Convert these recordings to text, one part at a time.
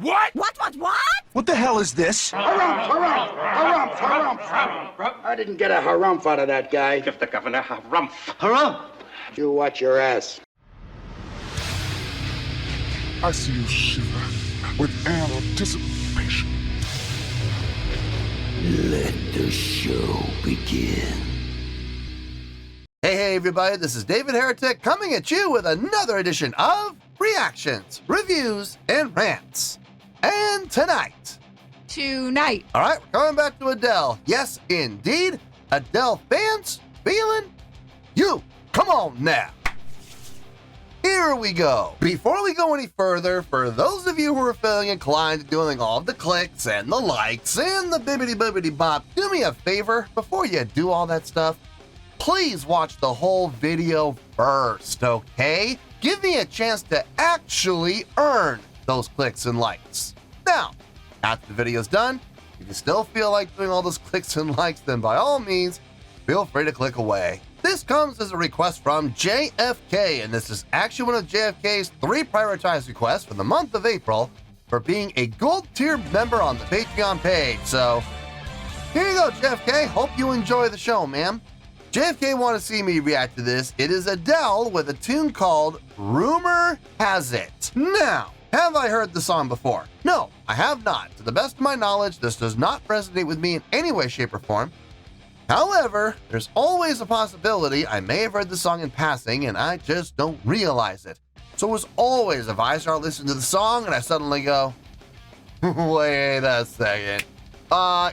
What? What? What the hell is this? Harumph. I didn't get a harumph out of that guy. Give the governor harumph. Harumph! You watch your ass. I see you shiver with anticipation. Let the show begin. Hey everybody, this is David Heretic coming at you with another edition of Reactions, Reviews, and Rants. And tonight, all right, we're coming back to Adele. Yes, indeed, Adele Fans Feeling You. Come on now. Here we go. Before we go any further, for those of you who are feeling inclined to doing all of the clicks and the likes and the bibbity bop, do me a favor before you do all that stuff. Please watch the whole video first, okay? Give me a chance to actually earn those clicks and likes. Now, after the video's done, if you still feel like doing all those clicks and likes, then by all means, feel free to click away. This comes as a request from JFK, and this is actually one of JFK's 3 prioritized requests for the month of April for being a gold tier member on the Patreon page. So, here you go, JFK. Hope you enjoy the show, man. JFK want to see me react to this. It is Adele with a tune called Rumor Has It. Now, have I heard the song before? No, I have not. To the best of my knowledge, this does not resonate with me in any way, shape, or form. However, there's always a possibility I may have heard the song in passing and I just don't realize it. So as always, if I start listening to the song and I suddenly go, wait a second.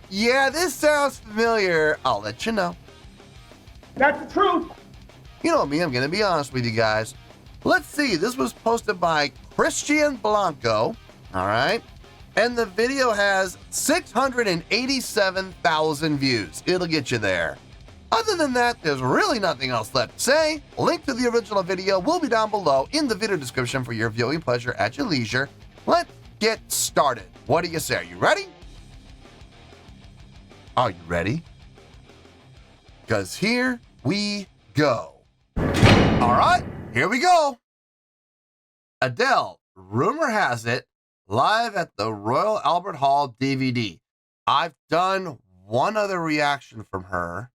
Yeah, this sounds familiar, I'll let you know. That's the truth. You know me, I'm gonna be honest with you guys. Let's see, this was posted by Christian Blanco, all right? And the video has 687,000 views. It'll get you there. Other than that, there's really nothing else left to say. Link to the original video will be down below in the video description for your viewing pleasure at your leisure. Let's get started. What do you say? Are you ready? Are you ready? Because here we go. All right, here we go. Adele, Rumor Has It, live at the Royal Albert Hall DVD. I've done one other reaction from her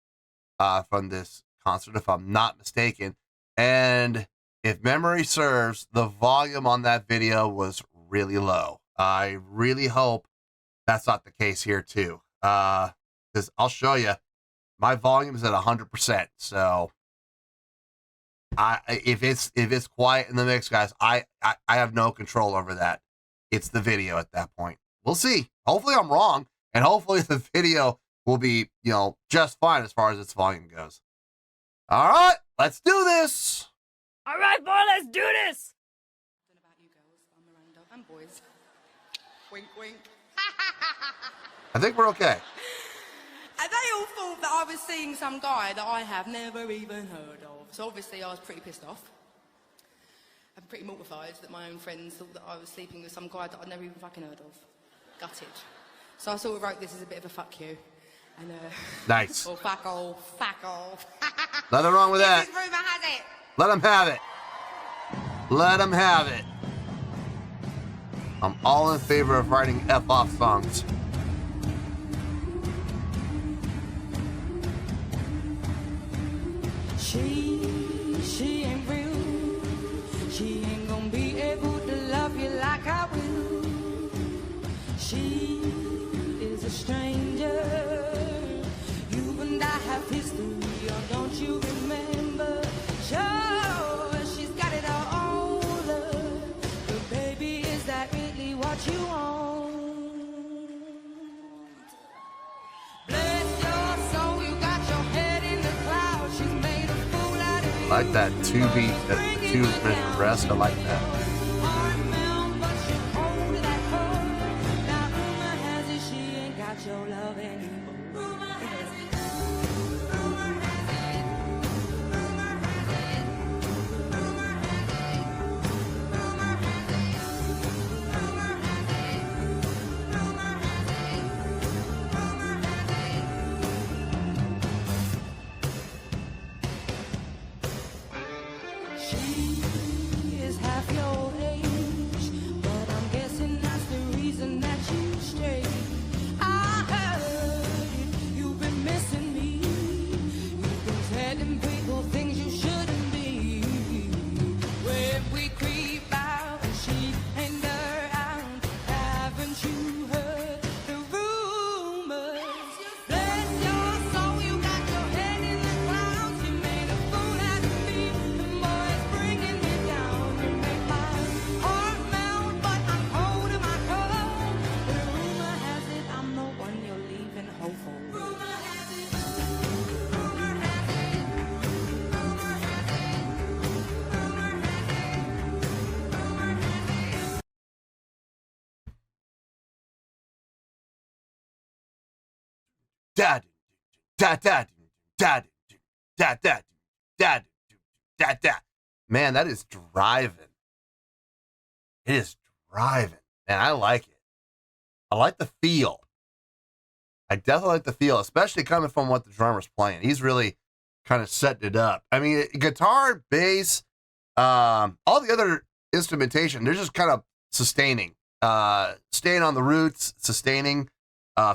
from this concert, if I'm not mistaken. And if memory serves, the volume on that video was really low. I really hope that's not the case here too. Because I'll show you, my volume is at 100%. So if it's quiet in the mix, guys, I have no control over that. It's the video at that point. We'll see. Hopefully I'm wrong, and hopefully the video will be, just fine as far as its volume goes. All right, let's do this. All right, boy, let's do this. I don't know about you girls, I'm Miranda and boys. Wink, wink. I think we're okay. And they all thought that I was seeing some guy that I have never even heard of. So obviously I was pretty pissed off. I'm pretty mortified that my own friends thought that I was sleeping with some guy that I'd never even fucking heard of. Gutted. So I sort of wrote this as a bit of a fuck you. And nice. Or fuck off, fuck off. Nothing wrong with that. This is Rumor Has It. Let him have it. Let him have it. I'm all in favor of writing F-off songs. She ain't real. She ain't gonna be able to love you like I will. She is a stranger. You and I have history, or don't you remember? Sure, she's got it all. But baby, is that really what you want? Bless your soul, you got your head in the clouds. She's made a fool out of you. I like that 2-beat, that 2-minute rest. I like that. She is half your da da da da da da da da da. Man, that is driving. It is driving. Man, I like it. I like the feel. I definitely like the feel, especially coming from what the drummer's playing. He's really kind of setting it up. I mean, guitar, bass, all the other instrumentation, they're just kind of sustaining, staying on the roots, sustaining,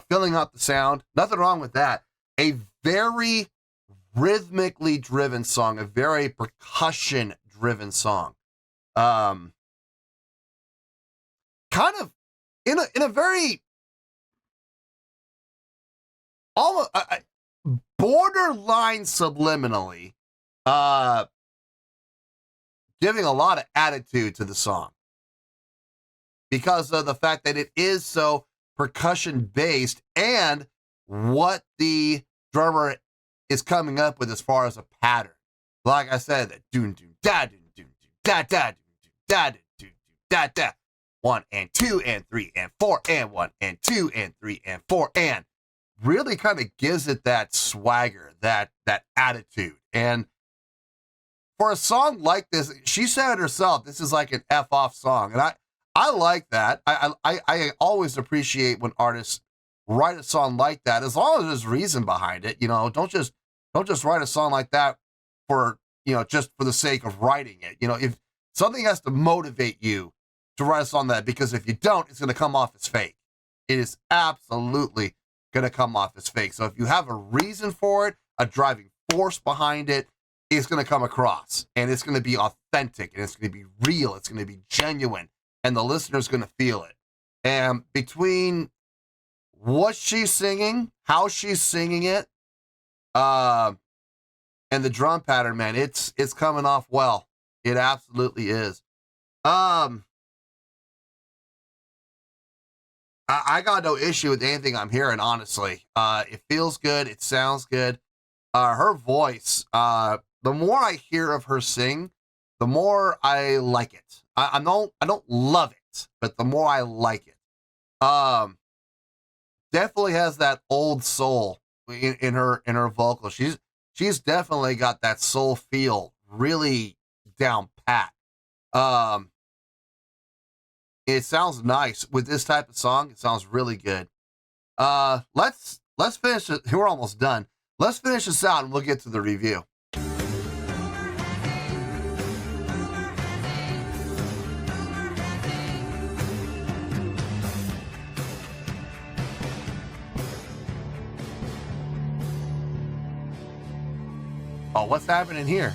filling out the sound. Nothing wrong with that. A very rhythmically driven song, a very percussion driven song. Kind of in a very almost borderline subliminally, giving a lot of attitude to the song because of the fact that it is so percussion based and what the drummer is coming up with as far as a pattern. Like I said, that doon doon da doon doon da da doon da doon da da. 1 and 2 and 3 and 4 and 1 and 2 and 3 and 4 and really kind of gives it that swagger, that attitude. And for a song like this, she said it herself, this is like an F-off song. And I like that. I always appreciate when artists write a song like that, as long as there's reason behind it. You know, don't just write a song like that for, you know, just for the sake of writing it. You know, if something has to motivate you to write a song like that, because if you don't, it's going to come off as fake. It is absolutely going to come off as fake. So if you have a reason for it, a driving force behind it, it's going to come across, and it's going to be authentic, and it's going to be real. It's going to be genuine, and the listener's going to feel it. And between what she's singing, how she's singing it, and the drum pattern, man, it's coming off well. It absolutely is. I got no issue with anything I'm hearing, honestly. It feels good. It sounds good. Her voice, the more I hear of her sing, the more I like it. I don't love it, but the more I like it. Definitely has that old soul in her vocal. She's definitely got that soul feel really down pat. It sounds nice with this type of song. It sounds really good. Let's finish it. We're almost done. Let's finish this out and we'll get to the review. Oh, what's happening here?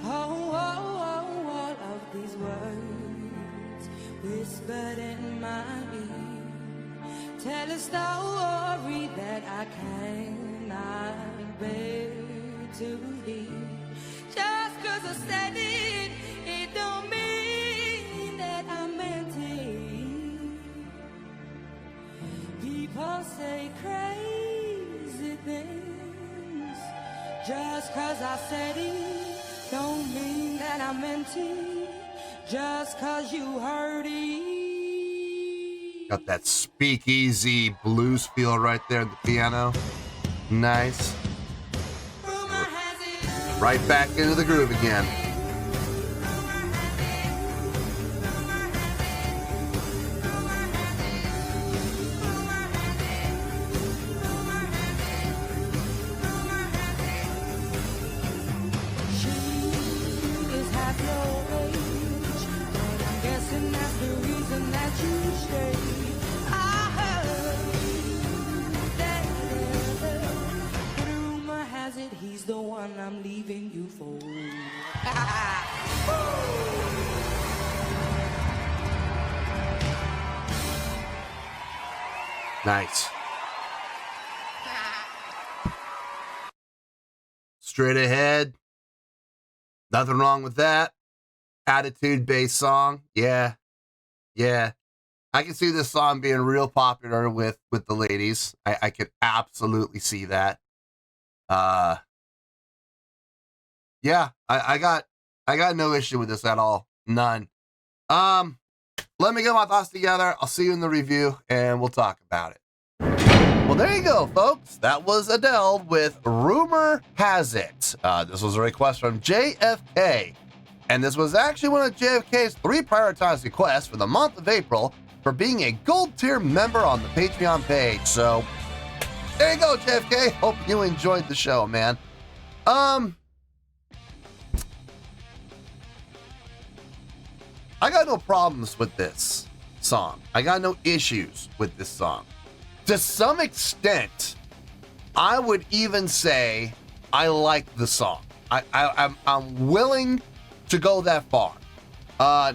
All of these words whispered in my ear tell a story that I cannot bear to hear. Just 'cause I said it, it don't mean that I meant it. People say crazy things. Just 'cause I said it, don't mean that I meant it. Just 'cause you heard it. Got that speakeasy blues feel right there at the piano. Nice. Right back into the groove again. He's the one I'm leaving you for. Nice. Straight ahead. Nothing wrong with that. Attitude-based song. Yeah. I can see this song being real popular with the ladies. I could absolutely see that. Yeah, I got no issue with this at all. None. Let me get my thoughts together. I'll see you in the review and we'll talk about it. Well, there you go, folks. That was Adele with Rumor Has It. This was a request from JFK. And this was actually one of JFK's 3 prioritized requests for the month of April for being a gold tier member on the Patreon page. So there you go, JFK. Hope you enjoyed the show, man. I got no problems with this song. I got no issues with this song. To some extent, I would even say I like the song. I'm willing to go that far.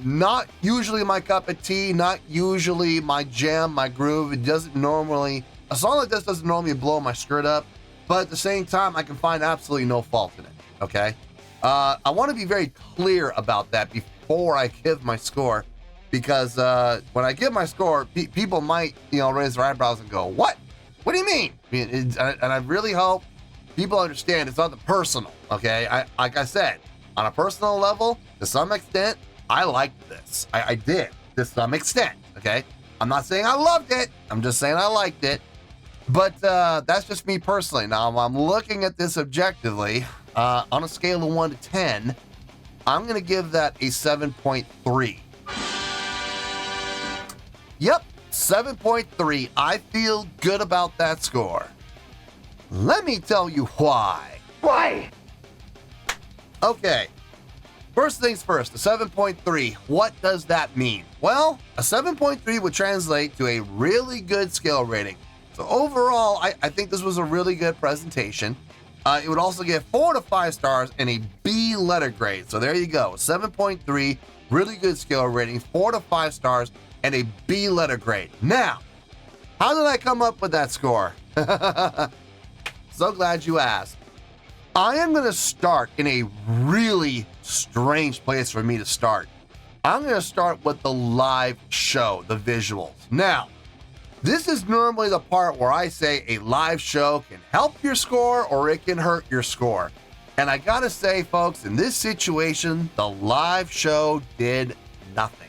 Not usually my cup of tea, not usually my jam, my groove. It doesn't normally, a song like this doesn't normally blow my skirt up, but at the same time, I can find absolutely no fault in it, okay? I want to be very clear about that before I give my score, because when I give my score, people might, raise their eyebrows and go, what? What do you mean? And I really hope people understand it's not the personal, okay? Like I said, on a personal level, to some extent, I liked this. I did, to some extent, okay? I'm not saying I loved it. I'm just saying I liked it. But that's just me personally. Now, I'm looking at this objectively. On a scale of 1 to 10, I'm going to give that a 7.3. Yep, 7.3. I feel good about that score. Let me tell you why. Why? Okay, first things first, a 7.3. What does that mean? Well, a 7.3 would translate to a really good skill rating. So overall, I think this was a really good presentation. It would also get 4 to 5 stars and a B letter grade. So there you go, 7.3, really good skill rating, 4 to 5 stars, and a B letter grade. Now, how did I come up with that score? So glad you asked. I am going to start in a really strange place for me to start. I'm going to start with the live show, the visuals. Now, this is normally the part where I say a live show can help your score or it can hurt your score. And I gotta say, folks, in this situation, the live show did nothing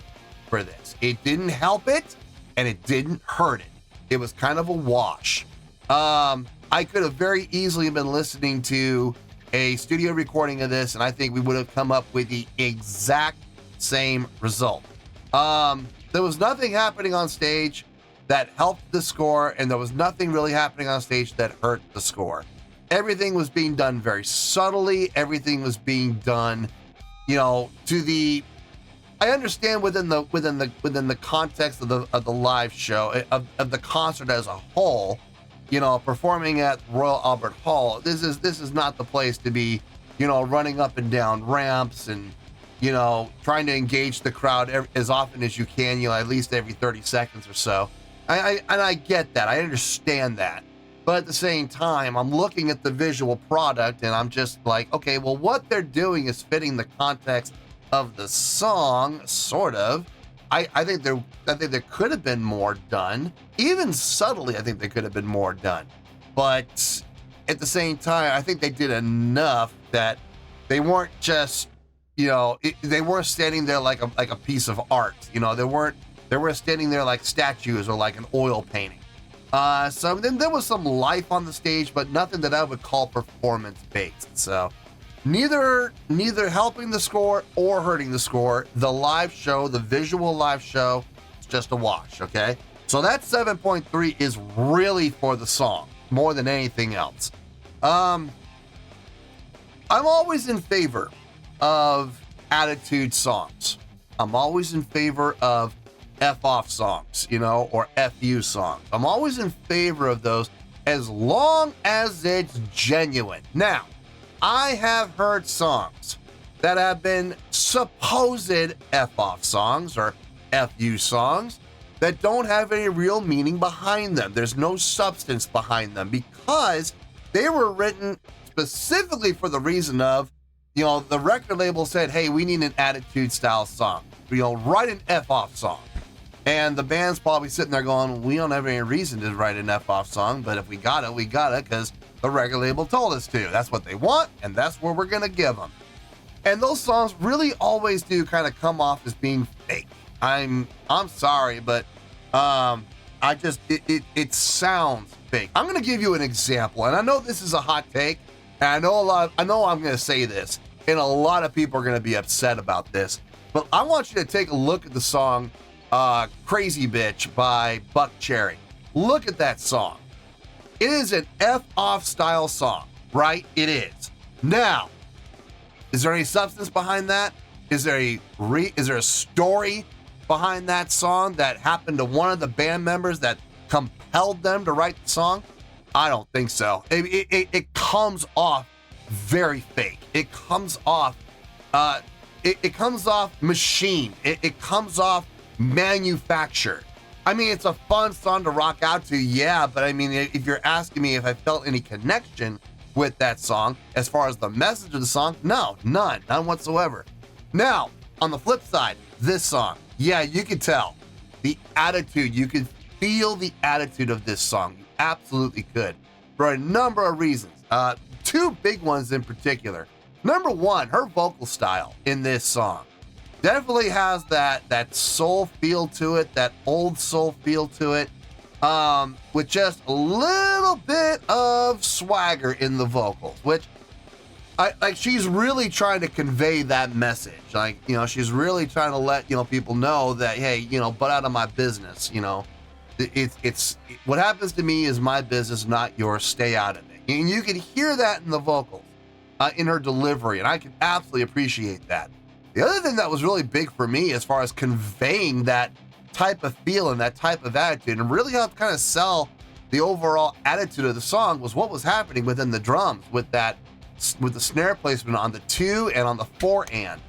for this. It didn't help it and it didn't hurt it. It was kind of a wash. I could have very easily been listening to a studio recording of this and I think we would have come up with the exact same result. There was nothing happening on stage that helped the score, and there was nothing really happening on stage that hurt the score. Everything was being done very subtly. Everything was being done, to the. I understand within the context of the live show of the concert as a whole, performing at Royal Albert Hall. This is not the place to be, running up and down ramps and trying to engage the crowd as often as you can. At least every 30 seconds or so. I get that. I understand that. But at the same time, I'm looking at the visual product and I'm just like, okay, well, what they're doing is fitting the context of the song, sort of. I think there could have been more done. Even subtly, I think there could have been more done. But at the same time, I think they did enough that they weren't just, they weren't standing there like a piece of art. They were standing there like statues or like an oil painting. So then there was some life on the stage, but nothing that I would call performance-based. So neither helping the score or hurting the score. The live show, the visual live show, it's just a wash, okay? So that 7.3 is really for the song, more than anything else. I'm always in favor of attitude songs. I'm always in favor of F-off songs, or F-you songs. I'm always in favor of those as long as it's genuine. Now, I have heard songs that have been supposed F-off songs or F-you songs that don't have any real meaning behind them. There's no substance behind them because they were written specifically for the reason of, the record label said, hey, we need an attitude style song. Write an F-off song. And the band's probably sitting there going, we don't have any reason to write an F-off song, but if we got it, because the record label told us to. That's what they want, and that's what we're going to give them. And those songs really always do kind of come off as being fake. I'm sorry, but I it sounds fake. I'm gonna give you an example, and I know this is a hot take, and I know I'm gonna say this, and a lot of people are gonna be upset about this, but I want you to take a look at the song Crazy Bitch by Buck Cherry. Look at that song. It is an F-off style song, right? It is. Now, is there any substance behind that? Is there a story behind that song that happened to one of the band members that compelled them to write the song? I don't think so. It comes off very fake. It comes off it comes off machine. It comes off manufactured. I mean, it's a fun song to rock out to, yeah, but I mean, if you're asking me if I felt any connection with that song as far as the message of the song, no, none whatsoever. Now, on the flip side, this song, yeah, you could tell the attitude. You could feel the attitude of this song. You absolutely could, for a number of reasons. Two big ones in particular. Number one, her vocal style in this song definitely has that soul feel to it, that old soul feel to it, with just a little bit of swagger in the vocals, which she's really trying to convey that message. Like, you know, she's really trying to let, you know, people know that, hey, you know, butt out of my business, you know, it's what happens to me is my business, not yours. Stay out of it. And you can hear that in the vocals, in her delivery, and I can absolutely appreciate that. The other thing that was really big for me as far as conveying that type of feeling, that type of attitude, and really helped kind of sell the overall attitude of the song was what was happening within the drums with the snare placement on the 2 and on the 4 and.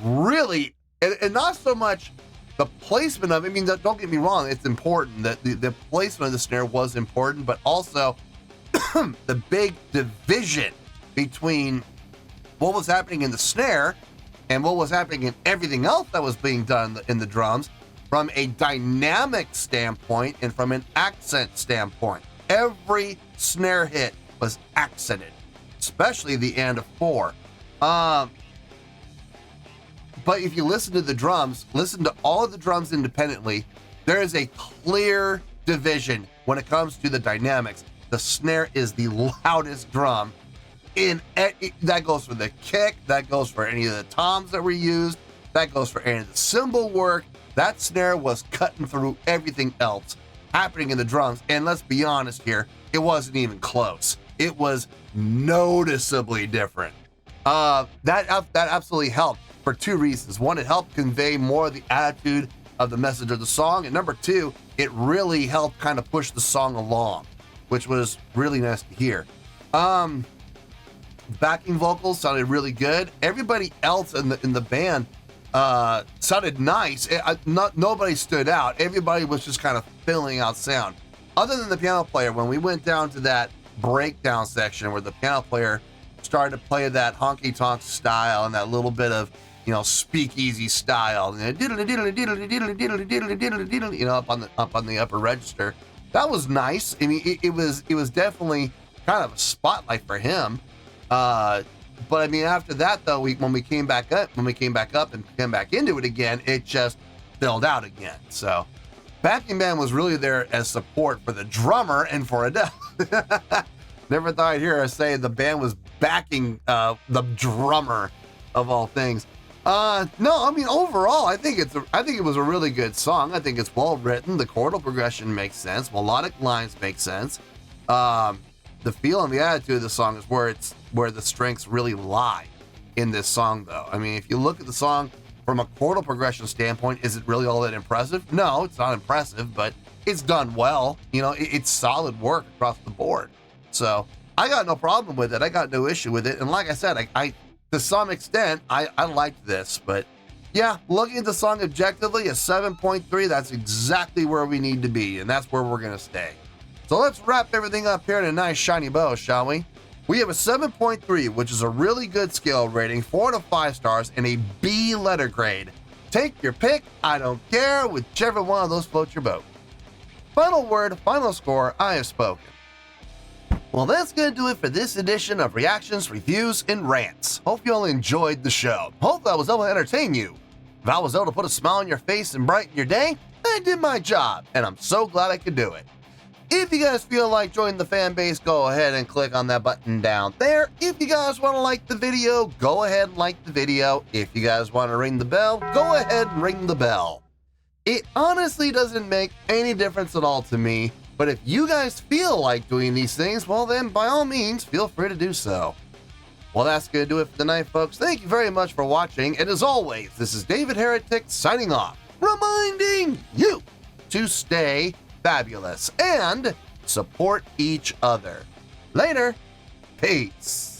Really, and not so much the placement of it. I mean, don't get me wrong, it's important. That the placement of the snare was important, but also the big division between what was happening in the snare and what was happening in everything else that was being done in the drums from a dynamic standpoint and from an accent standpoint. Every snare hit was accented, especially the end of 4. But if you listen to the drums, listen to all of the drums independently, there is a clear division when it comes to the dynamics. The snare is the loudest drum. That goes for the kick, that goes for any of the toms that were used, that goes for any of the cymbal work. That snare was cutting through everything else happening in the drums. And let's be honest here, it wasn't even close. It was noticeably different. That absolutely helped for 2 reasons. One, it helped convey more of the attitude of the message of the song. And number 2, it really helped kind of push the song along, which was really nice to hear. Backing vocals sounded really good. Everybody else in the band sounded nice. Nobody stood out. Everybody was just kind of filling out sound. Other than the piano player, when we went down to that breakdown section where the piano player started to play that honky-tonk style and that little bit of, you know, speakeasy style, you know, up on the upper register. That was nice. I mean, it was definitely kind of a spotlight for him. But I mean, after that though, when we came back up and came back into it again, it just filled out again. So backing band was really there as support for the drummer and for Adele. Never thought I'd hear her say the band was backing the drummer of all things. No, I mean, overall, I think it was a really good song. I think it's well written. The chordal progression makes sense. Melodic lines make sense. The feel and the attitude of the song is where the strengths really lie in this song, though. I mean, if you look at the song from a chordal progression standpoint, is it really all that impressive? No, it's not impressive, but it's done well. You know, it's solid work across the board. So I got no problem with it. I got no issue with it. And like I said, I to some extent, I liked this. But yeah, looking at the song objectively, a 7.3, that's exactly where we need to be. And that's where we're going to stay. So let's wrap everything up here in a nice shiny bow, shall we? We have a 7.3, which is a really good scale rating, 4 to 5 stars, and a B letter grade. Take your pick, I don't care, whichever one of those floats your boat. Final word, final score, I have spoken. Well, that's going to do it for this edition of Reactions, Reviews, and Rants. Hope you all enjoyed the show. Hope I was able to entertain you. If I was able to put a smile on your face and brighten your day, I did my job, and I'm so glad I could do it. If you guys feel like joining the fan base, go ahead and click on that button down there. If you guys want to like the video, go ahead and like the video. If you guys want to ring the bell, go ahead and ring the bell. It honestly doesn't make any difference at all to me, but if you guys feel like doing these things, well then by all means, feel free to do so. Well, that's going to do it for tonight, folks. Thank you very much for watching, and as always, this is David Heretic signing off, reminding you to stay fabulous and support each other. Later. Peace.